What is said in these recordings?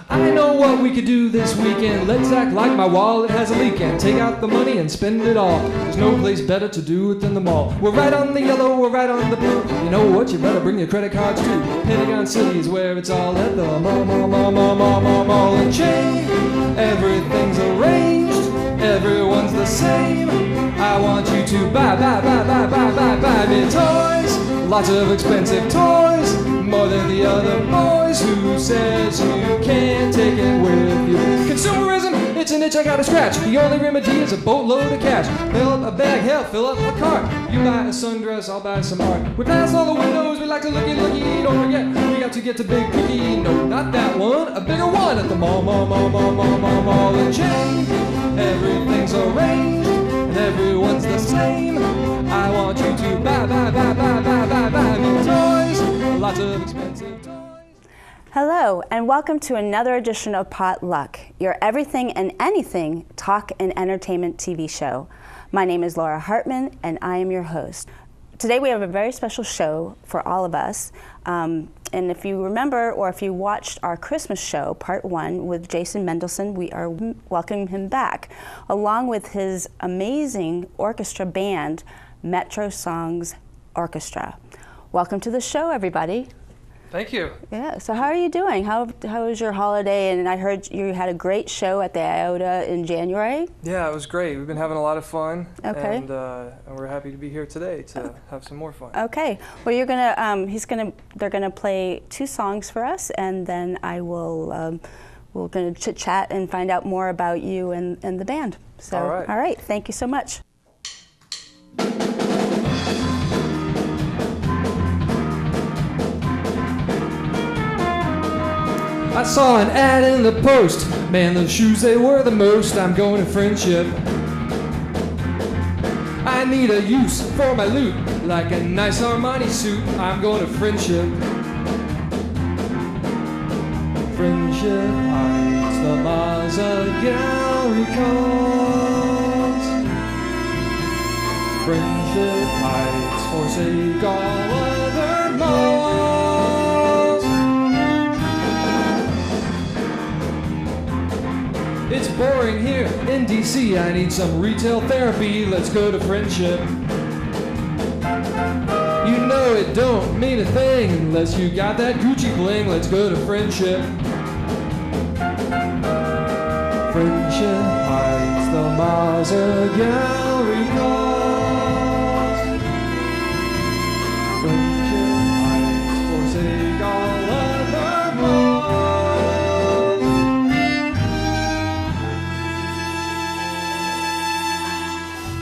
I know what we could do this weekend. Let's act like my wallet has a leak and take out the money and spend it all. There's no place better to do it than the mall. We're right on the yellow, we're right on the blue. You know what? You better bring your credit cards too. Pentagon City is where it's all at, the mall and chain. Everything's arranged, everyone's the same. I want you to buy me toys. Lots of expensive toys, more than the other boys. Who says you can't take it with you? Consumerism, it's an itch I gotta scratch. The only remedy is a boatload of cash. Fill up a bag, hell, fill up a cart. You buy a sundress, I'll buy some art. We pass all the windows, we like to looky. Don't forget, we got to get to Big Cookie. No, not that one, a bigger one at the mall and chain. Everything's arranged, and everyone's the same. I want you to buy me toys. Lots of expensive toys. Hello, and welcome to another edition of Potluck, your everything and anything talk and entertainment TV show. My name is Laura Hartman, and I am your host. Today we have a very special show for all of us. And if you remember, or if you watched our Christmas show, Part 1, with Jason Mendelson, we are welcoming him back, along with his amazing orchestra band, MetroSongs Orchestra. Welcome to the show, everybody. Thank you. Yeah, so how are you doing? How was your holiday? And I heard you had a great show at the IOTA in January. Yeah, it was great. We've been having a lot of fun. Okay. And we're happy to be here today to have some more fun. Okay. Well, you're gonna, they're gonna play 2 songs for us, and then I will, we're gonna chit chat and find out more about you and the band. So, all right. Thank you so much. I saw an ad in the Post. Man, those shoes, they were the most. I'm going to Friendship. I need a use for my loot, like a nice Armani suit. I'm going to Friendship. Friendship Heights, the Mazda Gallery calls. Friendship Heights, forsake all other malls. It's boring here in DC. I need some retail therapy. Let's go to Friendship. You know it don't mean a thing unless you got that Gucci bling. Let's go to Friendship. Friendship Heights, the Mazda Gallery calls. Friendship Heights, forsake all other malls.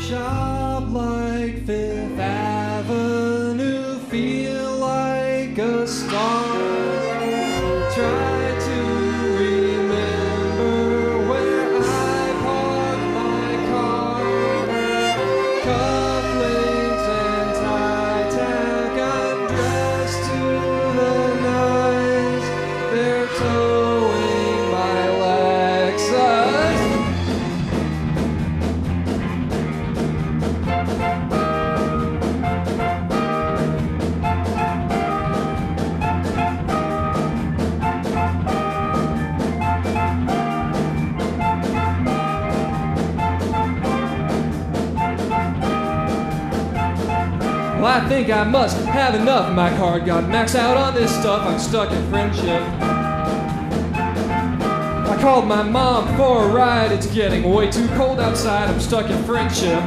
Shop like Fifth Avenue, feel like a star. Try to remember where I parked my car. Cufflinks and tie tack, I'm dressed to the nines. They're towing my Lexus. Well, I think I must have enough. My card got maxed out on this stuff. I'm stuck in Friendship. I called my mom for a ride. It's getting way too cold outside. I'm stuck in Friendship.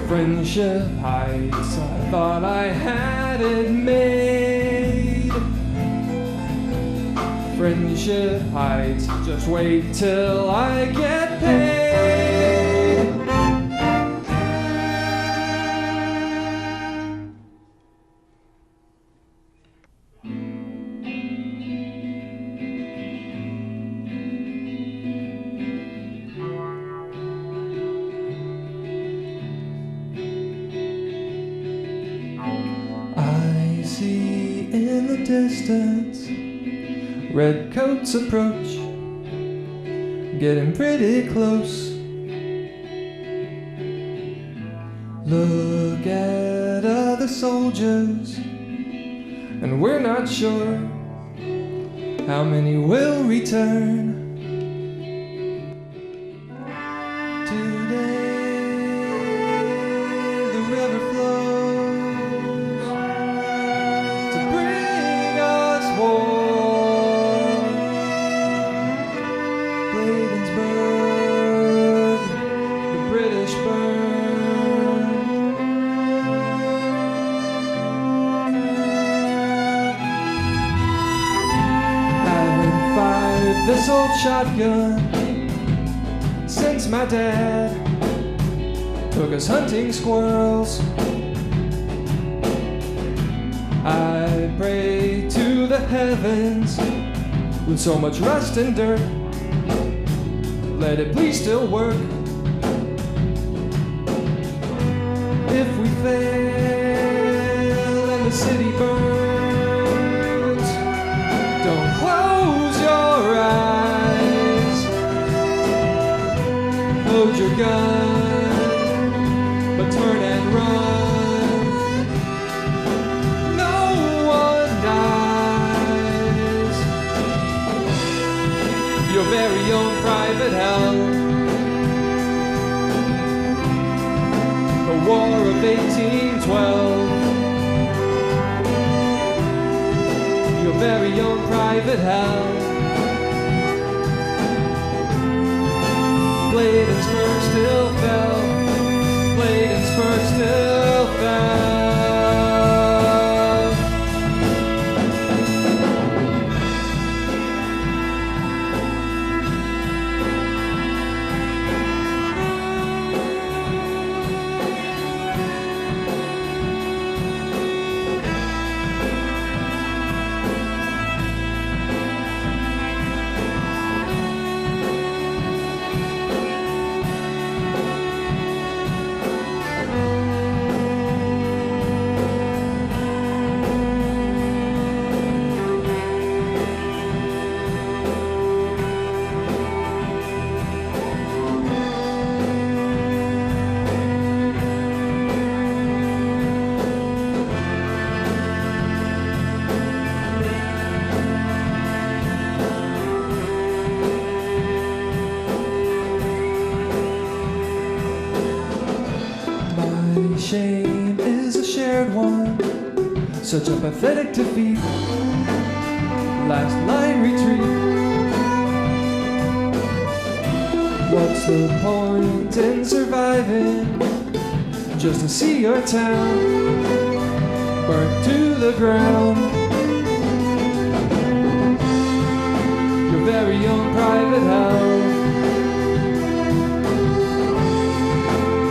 Friendship Heights, I thought I had it made. Friendship Heights, just wait till I get paid. I see in the distance red coats approach, getting pretty close. Look at other soldiers, and we're not sure How many will return? This old shotgun since my dad took us hunting squirrels. I pray to the heavens with so much rust and dirt, let it please still work. If we fail and the city burns, don't close your eyes, load your gun, but turn and run. No one dies. Your very own private hell. The War of 1812. Your very own private hell. Blade and spur still fell. Blade and spur still fell. Shame is a shared one, such a pathetic defeat. Last line retreat. What's the point in surviving just to see your town burnt to the ground? Your very own private hell.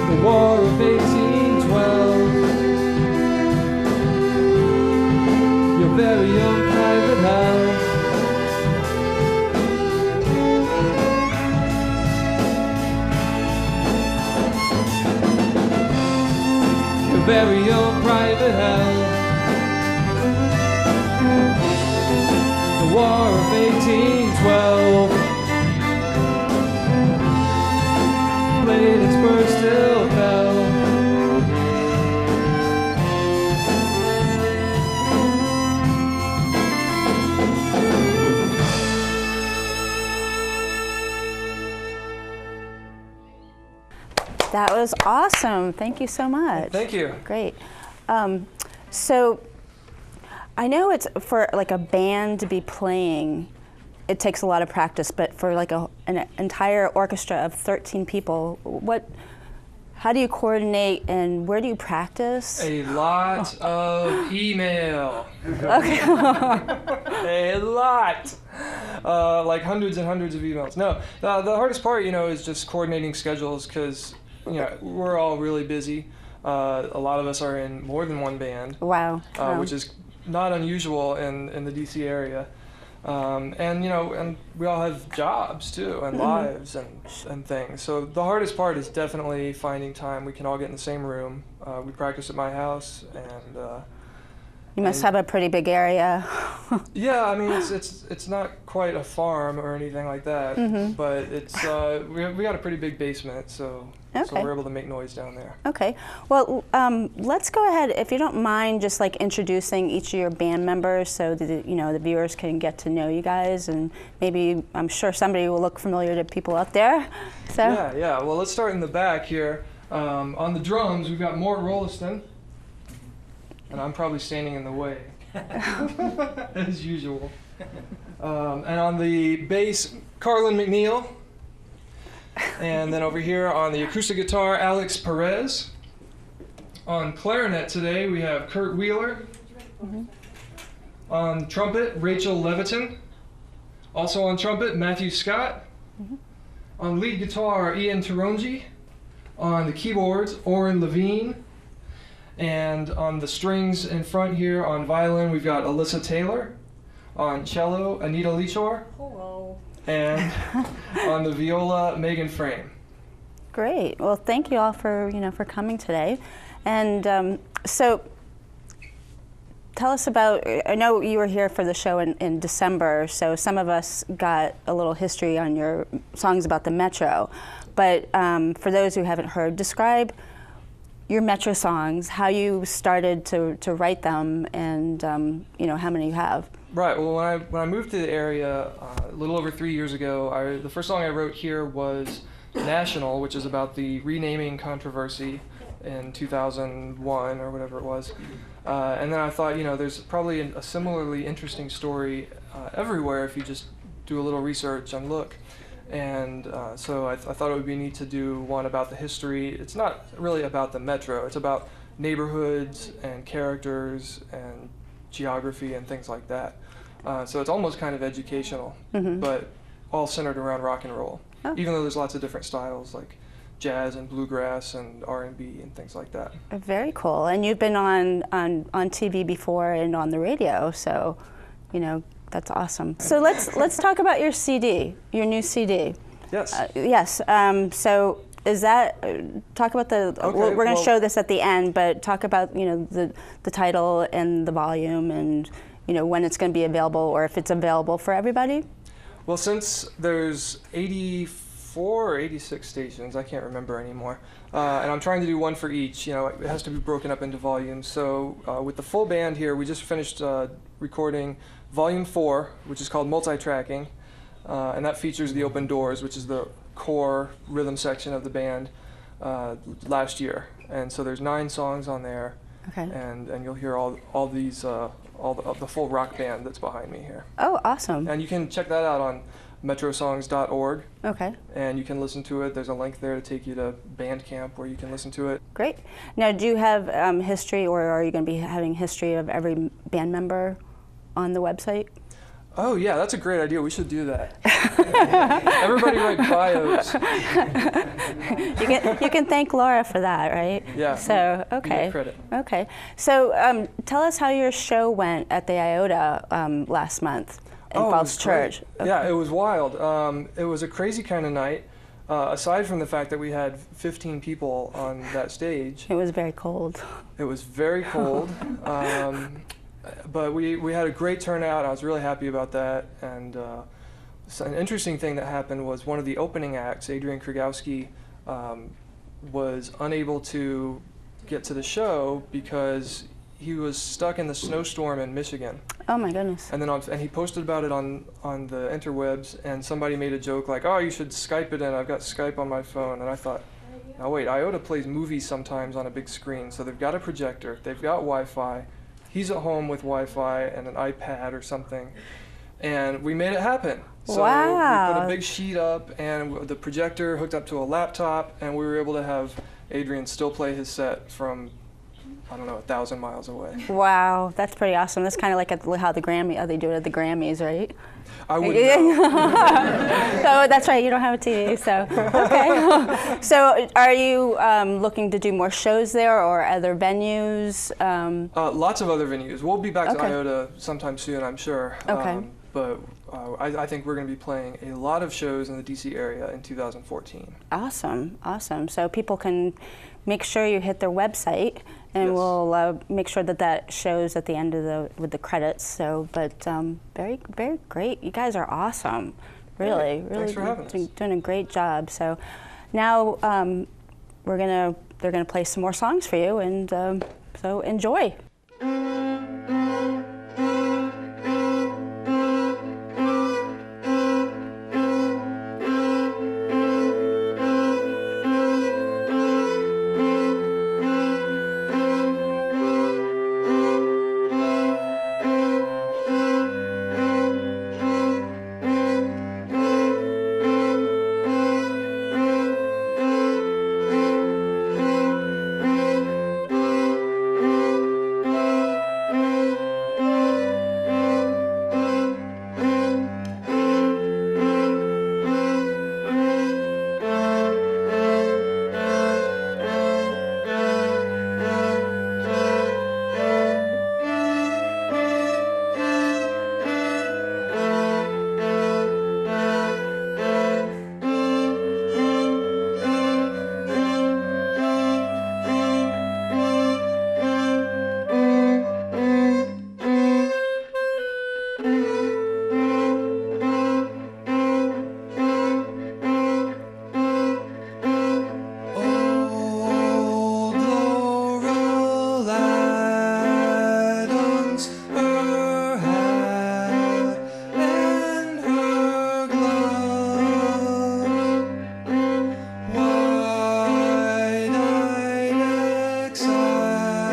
The War of 1812. Your very own private hell. Your very own private hell. The War of 1812. Blade and spur still fell. That was awesome. Thank you so much. Thank you. Great. So I know it's for like a band to be playing, it takes a lot of practice, but for like an entire orchestra of 13 people, how do you coordinate and where do you practice? A lot of email. Okay. A lot. Like hundreds and hundreds of emails. No, the hardest part, is just coordinating schedules because, we're all really busy. A lot of us are in more than one band. Wow. Which is not unusual in the DC area. And we all have jobs too, and lives and things. So the hardest part is definitely finding time. We can all get in the same room. We practice at my house, and you must have a pretty big area. Yeah, I mean it's not quite a farm or anything like that, but it's we got a pretty big basement, so we're able to make noise down there. Okay. Well, let's go ahead, if you don't mind, just like introducing each of your band members, so that the viewers can get to know you guys, and maybe I'm sure somebody will look familiar to people out there. So. Yeah. Well, let's start in the back here. On the drums, we've got Mort Rolliston, and I'm probably standing in the way. As usual. And on the bass, Carlin McNeil. And then over here on the acoustic guitar, Alex Perez. On clarinet today, we have Kurt Wheeler. On trumpet, Rachel Leviton. Also on trumpet, Matthew Scott. On lead guitar, Ian Taronji. On the keyboards, Oren Levine. And on the strings in front here on violin, we've got Alyssa Taylor. On cello, Anita Leachor. Hello. And on the viola, Megan Frame. Great. Well, thank you all for for coming today. And so, tell us about. I know you were here for the show in December, so some of us got a little history on your songs about the Metro. But for those who haven't heard, describe your MetroSongs, how you started to write them, and how many you have. Right. Well, when I moved to the area a little over 3 years ago, the first song I wrote here was National, which is about the renaming controversy in 2001 or whatever it was. And then I thought, there's probably a similarly interesting story everywhere if you just do a little research and look. And so I thought it would be neat to do one about the history. It's not really about the Metro. It's about neighborhoods and characters and geography and things like that. So it's almost kind of educational, but all centered around rock and roll, even though there's lots of different styles like jazz and bluegrass and R&B and things like that. Very cool. And you've been on TV before and on the radio, so that's awesome. So let's talk about your CD, your new CD. Yes. Yes. So is that talk about the? Okay, we're going to show this at the end, but talk about the title and the volume and when it's going to be available, or if it's available for everybody. Well, since there's 84 or 86 stations, I can't remember anymore, and I'm trying to do one for each. It has to be broken up into volumes. So with the full band here, we just finished recording Volume 4, which is called Multi-Tracking, and that features the Open Doors, which is the core rhythm section of the band, last year. And so there's 9 songs on there, and you'll hear all these the full rock band that's behind me here. Oh, awesome! And you can check that out on MetroSongs.org. Okay. And you can listen to it. There's a link there to take you to Bandcamp where you can listen to it. Great. Now, do you have history, or are you going to be having history of every band member on the website? Oh yeah, that's a great idea. We should do that. Everybody write bios. You can thank Laura for that, right? Yeah. So okay. Credit. Okay. So tell us how your show went at the Iota last month in Falls Church. Okay. Yeah, it was wild. It was a crazy kind of night. Aside from the fact that we had 15 people on that stage. It was very cold. It was very cold. But we had a great turnout. I was really happy about that. And so an interesting thing that happened was one of the opening acts, Adrian Krygowski, was unable to get to the show because he was stuck in the snowstorm in Michigan. Oh my goodness. And then and he posted about it on the interwebs, and somebody made a joke like, "Oh, you should Skype it in. I've got Skype on my phone." And I thought, now wait, Iota plays movies sometimes on a big screen, so they've got a projector, they've got Wi-Fi. He's at home with Wi-Fi and an iPad or something, and we made it happen. So wow. We put a big sheet up, and the projector hooked up to a laptop, and we were able to have Adrian still play his set from, I don't know, 1,000 miles away. Wow, that's pretty awesome. That's kind of like how they do it at the Grammys, right? I wouldn't know. So that's right, you don't have a TV, so okay. So are you looking to do more shows there or other venues? Lots of other venues. We'll be back to Iota sometime soon, I'm sure. Okay. But I think we're going to be playing a lot of shows in the DC area in 2014. Awesome, awesome. So people can make sure you hit their website and Yes. we'll make sure that that shows at the end of with the credits. So, but very, very great. You guys are awesome. Really, really Thanks for having us. doing a great job. So now they're gonna play some more songs for you, and so enjoy.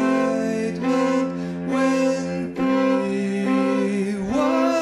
Excitement when we were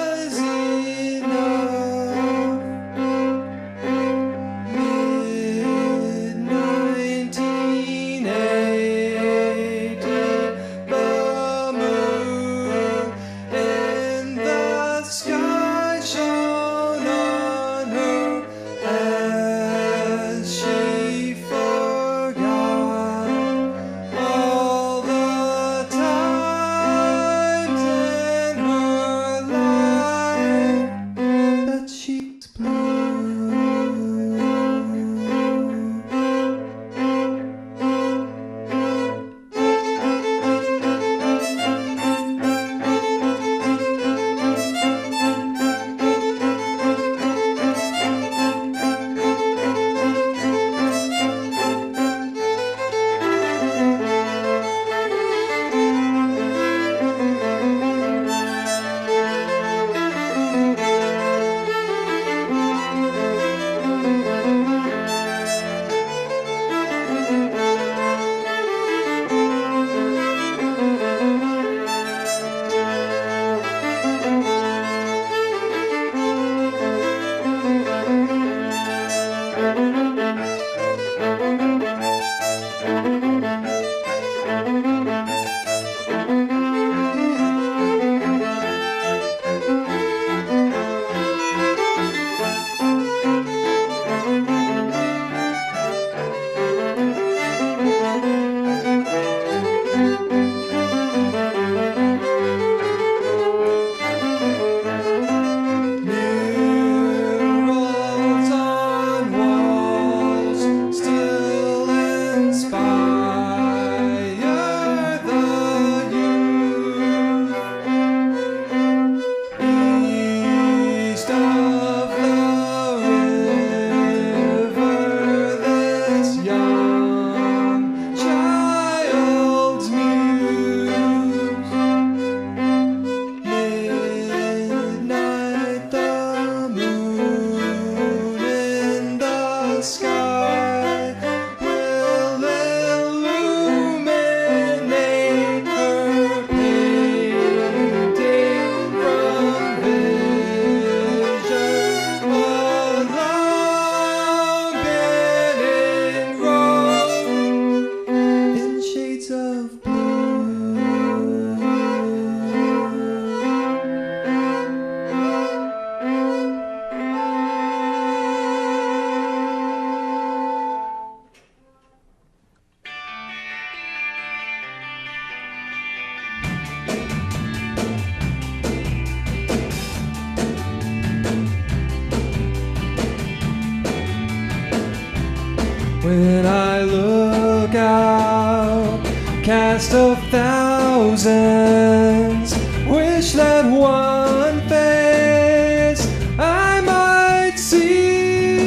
cast of thousands, wish that one face I might see.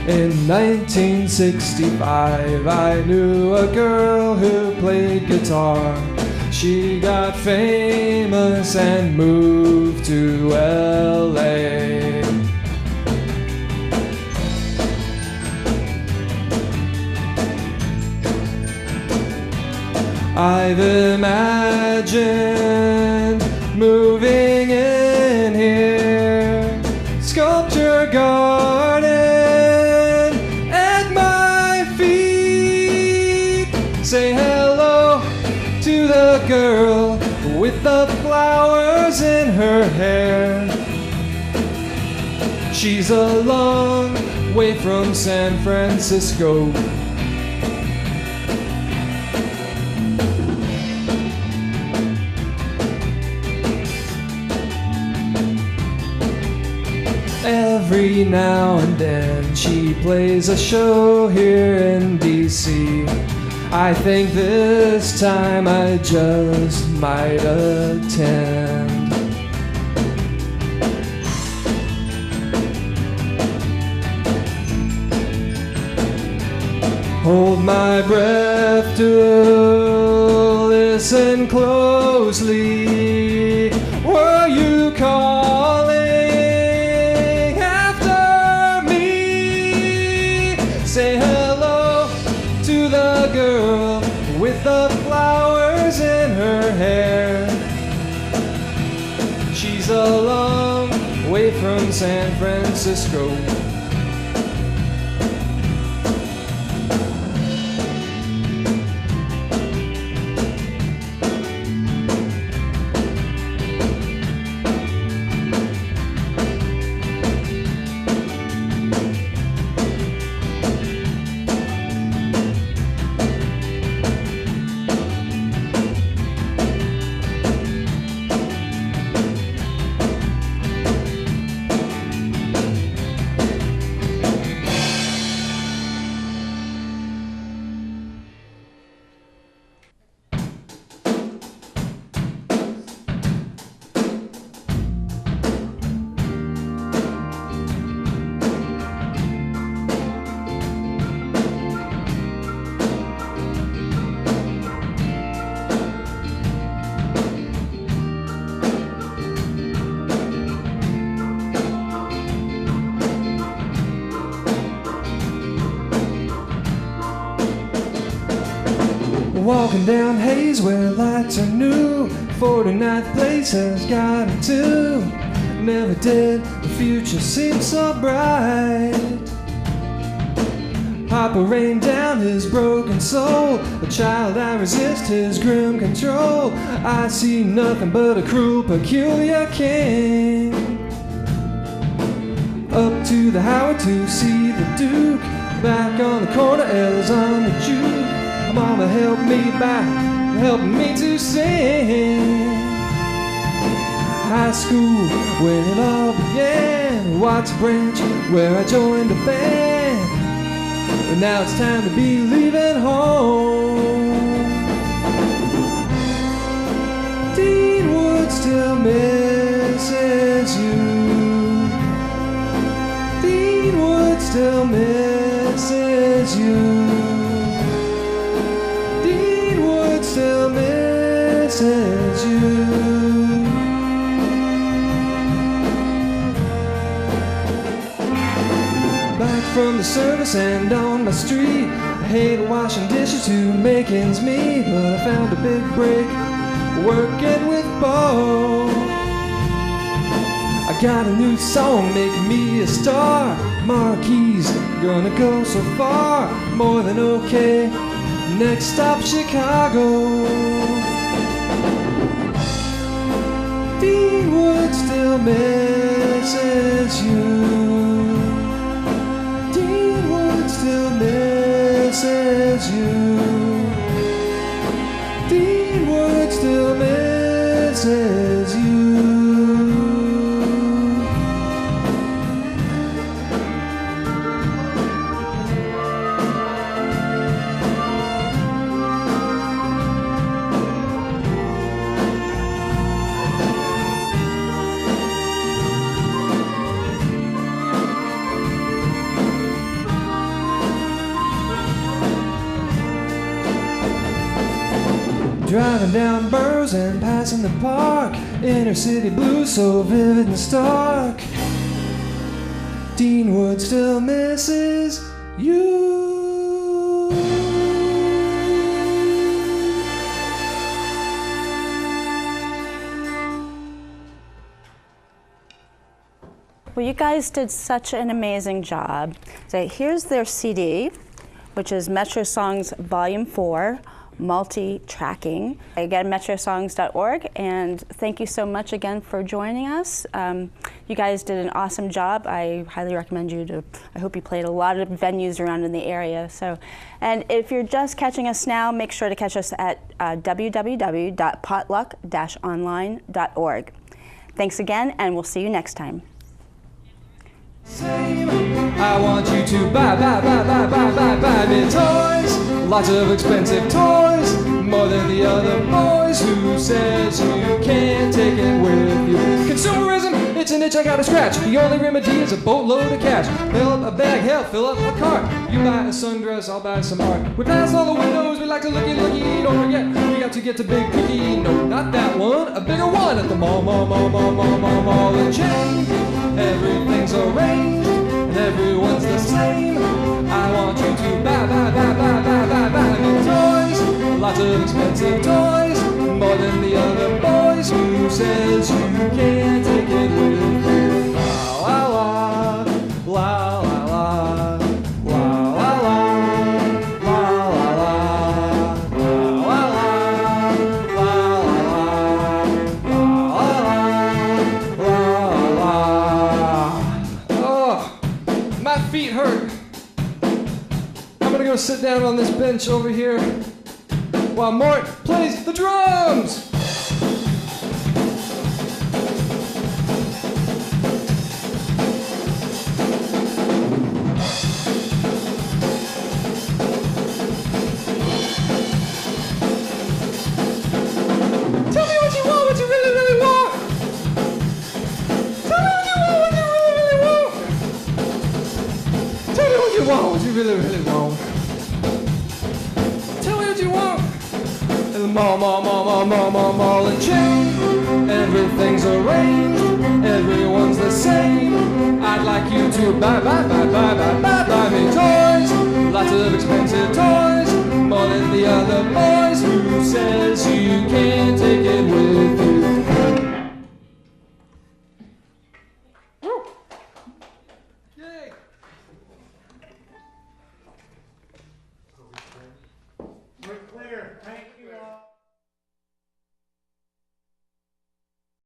In 1965 I knew a girl who played guitar. She got famous and moved to LA. I've imagined moving in here, sculpture garden at my feet. Say hello to the girl with the flowers in her hair. She's a long way from San Francisco. Every now and then she plays a show here in DC. I think this time I just might attend. Hold my breath to listen closely. Were you calling after me? Say hello to the girl with the flowers in her hair. She's a long way from San Francisco. Walking down Hayes where lights are new, 49th place has got it too. Never did the future seem so bright. Papa rained down his broken soul, a child I resist his grim control. I see nothing but a cruel, peculiar king. Up to the Howard to see the Duke, back on the corner, L's on the juke. Mama, help me back, help me to sing. High school, when it all began, Watts Branch, where I joined the band. But now it's time to be leaving home. Deanwood still misses you. Deanwood still misses you. Still misses you. Back from the service and on my street, I hate washing dishes to make ends meet, but I found a big break working with Bo. I got a new song making me a star. Marquee's gonna go so far, more than okay. Next stop, Chicago. Deanwood still misses you. Deanwood still misses you. Deanwood still misses you. Driving down Burroughs and passing the park. Inner city blue so vivid and stark. Deanwood still misses you. Well, you guys did such an amazing job. So here's their CD, which is MetroSongs Volume 4, Multi-Tracking. Again, metrosongs.org, and thank you so much again for joining us. You guys did an awesome job. I highly recommend you to, I hope you played a lot of venues around in the area. So, and if you're just catching us now, make sure to catch us at www.potluck-online.org. Thanks again, and we'll see you next time. I want you to buy me toys. Lots of expensive toys, more than the other boys. Who says you can't take it with you? Consumerism, it's an itch I gotta scratch. The only remedy is a boatload of cash. Fill up a bag, hell, fill up a cart. You buy a sundress, I'll buy some art. We pass all the windows, we like to looky. Don't forget, we got to get to Big Cookie. No, not that one, a bigger one at the mall and chain. Everything's arranged, and everyone's the same. I want you to buy me toys. Lots of expensive toys, more than the other boys. Who says you can't take it with you? La la la, la la la, la la la, la la la, la. Oh, my feet hurt. I'm gonna go sit down on this bench over here while Mort plays the drums. Tell me what you want, what you really, really want. Tell me what you want, what you really, really want. Tell me what you want, what you really, really want. Tell me what you want. And the mall and chain. Everything's arranged. Everyone's the same. I'd like you to buy me toys. Lots of expensive toys. More than the other boys. Who says you can't take it with you?